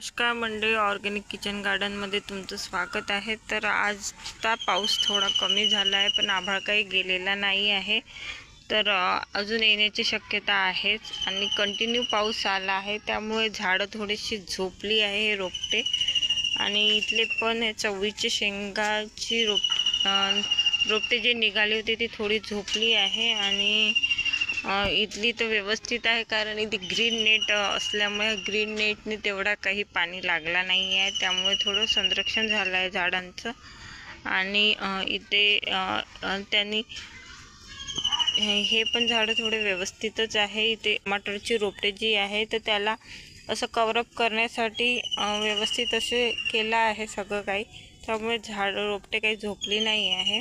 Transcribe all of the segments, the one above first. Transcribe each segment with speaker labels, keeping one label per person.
Speaker 1: नमस्कार मंडळी, organic kitchen गार्डनमध्ये तुमचं स्वागत आहे। तर आजचा पाऊस थोडा कमी झाला आहे, पण आभाळ काही गेलेला नाही आहे। तर अजून येण्याची शक्यता आहेच आणि कंटिन्यू पाऊस आला आहे, त्यामुळे झाडं थोडीशी झोपली आहे हे रोपटे। आणि इथले पण चवळीची शेंगाची रोपटे जे निघाले होते ती थोडी झोपली आहे। आणि इथली तर व्यवस्थित आहे, कारण इथे ग्रीन नेट असल्यामुळे ग्रीन नेटने तेवढा काही पाणी लागला नाही आहे, त्यामुळे थोडं संरक्षण झालं आहे झाडांचं। आणि इथे त्यांनी हे पण झाडं थोडे व्यवस्थितच आहे। इथे टमाटरची रोपटे जी आहे तर त्याला असं कव्हरअप करण्यासाठी व्यवस्थित असे केलं आहे सगळं काही, त्यामुळे झाडं रोपटे काही झोपली नाही आहे।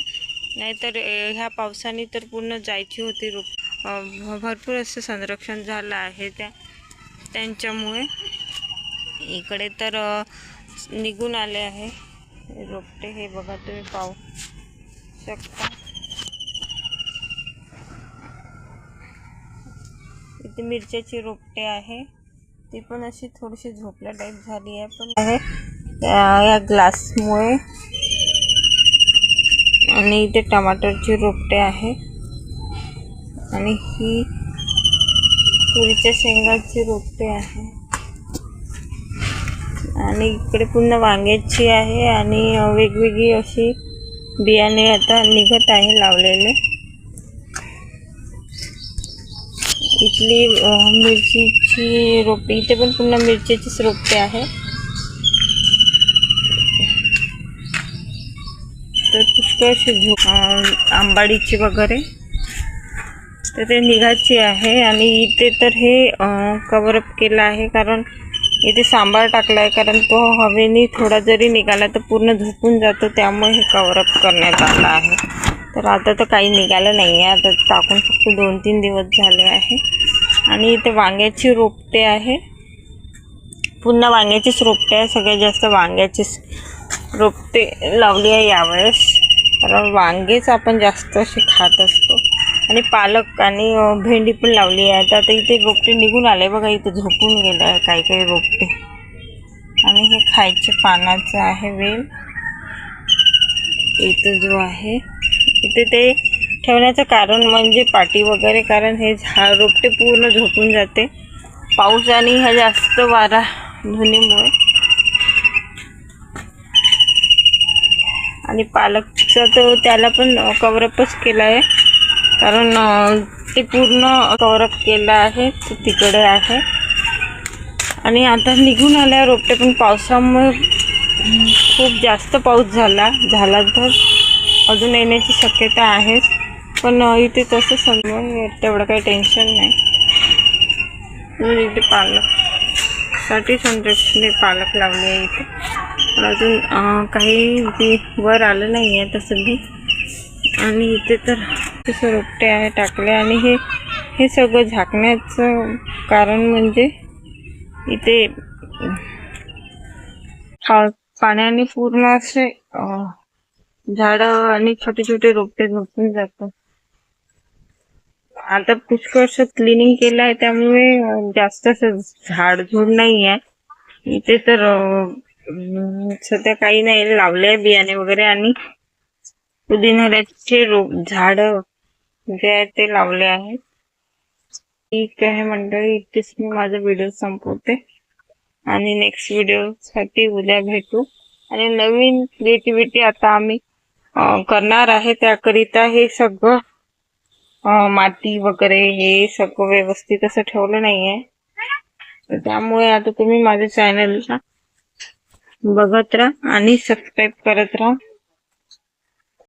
Speaker 1: नाहीतर ह्या पावसाने तर पूर्ण जायची होती रोप। भरपूर असं संरक्षण झालं आहे त्यांच्यामुळे। इकडे तर निघून आले आहे रोपटे, हे बघा तुम्ही पाहू शकता। इथे मिरच्याची रोपटे आहे, ती पण अशी थोडीशी झोपल्या टाईप झाली आहे, पण आहे या ग्लासमुळे। आणि इथे टमाटरची रोपटे आहे आणि ही तुरीच्या शेंगाची रोपटे आहे। आणि इकडे पुन्हा वांग्याची आहे आणि वेगवेगळी अशी बियाणे आता निघत आहे लावलेले। इथली मिरचीची रोपटे, इथे पण पुन्हा मिरचीचीच रोपटे आहे। तर पुष्कळ आंबाडीची वगैरे तर ते निघायची आहे। आणि इथे तर हे कव्हरअप केलं आहे, कारण इथे सांबार टाकला आहे, कारण तो हवेने थोडा जरी निघाला तर पूर्ण झोपून जातो, त्यामुळे हे कव्हरअप करण्यात आलं आहे। तर आता तर काही निघालं नाही आहे, आता टाकून फक्त 2-3 दिवस झाले आहे। आणि इथे वांग्याची रोपटे आहे, पुन्हा वांग्याचीच रोपटे आहे, सगळ्यात जास्त वांग्याचीच रोपटे लावली आहे यावेळेस, कारण वांगेच आपण जास्त असे खात असतो। आणि पालक आणि भेंडी पण लावली आहे। आता इथे रोपटे निघून आले बघा, इथे झोपून गेलं आहे काही काही रोपटे। आणि हे खायचे पानाचं आहे वेल, इथं जो आहे इथे ते ठेवण्याचं कारण म्हणजे पाटी वगैरे, कारण हे झाड रोपटे पूर्ण झोपून जाते पाऊस आणि ह्या जास्त वारा धुनीमुळे। आणि पालकचं तर त्याला पण कव्हरअपच केलं आहे, कारण ते पूर्ण कव्हरअप केलं आहे, ते तिकडे आहे। आणि आता निघून आल्या रोपटे, पण पावसामुळे खूप जास्त पाऊस झाला तर अजून येण्याची शक्यता आहे, पण इथे तसं समजून तेवढं काही टेन्शन नाही। इथे पालकसाठी संरक्षण पालक लावले आहे इथे, पण अजून काही वर आलं नाही आहे तसं बी। आणि इथे तर तसं रोपटे आहे टाकले। आणि हे सगळं झाकण्याचं कारण म्हणजे इथे पाण्याने पूर्ण असे झाडं आणि छोटे छोटे रोपटे झोपून जातात। आता पुष्कळ असं क्लिनिंग केलं आहे, त्यामुळे जास्त असं झाडझूड नाही आहे इथे। तर सध्या काही नाही लावले आहे बियाणे वगैरे, आणि पुदिन्याचे झाड जे आहे ते लावले आहेत। ठीक आहे मंडळी, इथेच मी माझा व्हिडिओ संपवते आणि नेक्स्ट व्हिडिओसाठी उद्या भेटू। आणि नवीन क्रिएटिव्हिटी आता आम्ही करणार आहे, त्याकरिता हे सगळं माती वगैरे हे सगळं व्यवस्थित असं ठेवलं नाही आहे। त्यामुळे आता तुम्ही माझ्या चॅनलला बघत राहा आणि सबस्क्राईब करत राहा।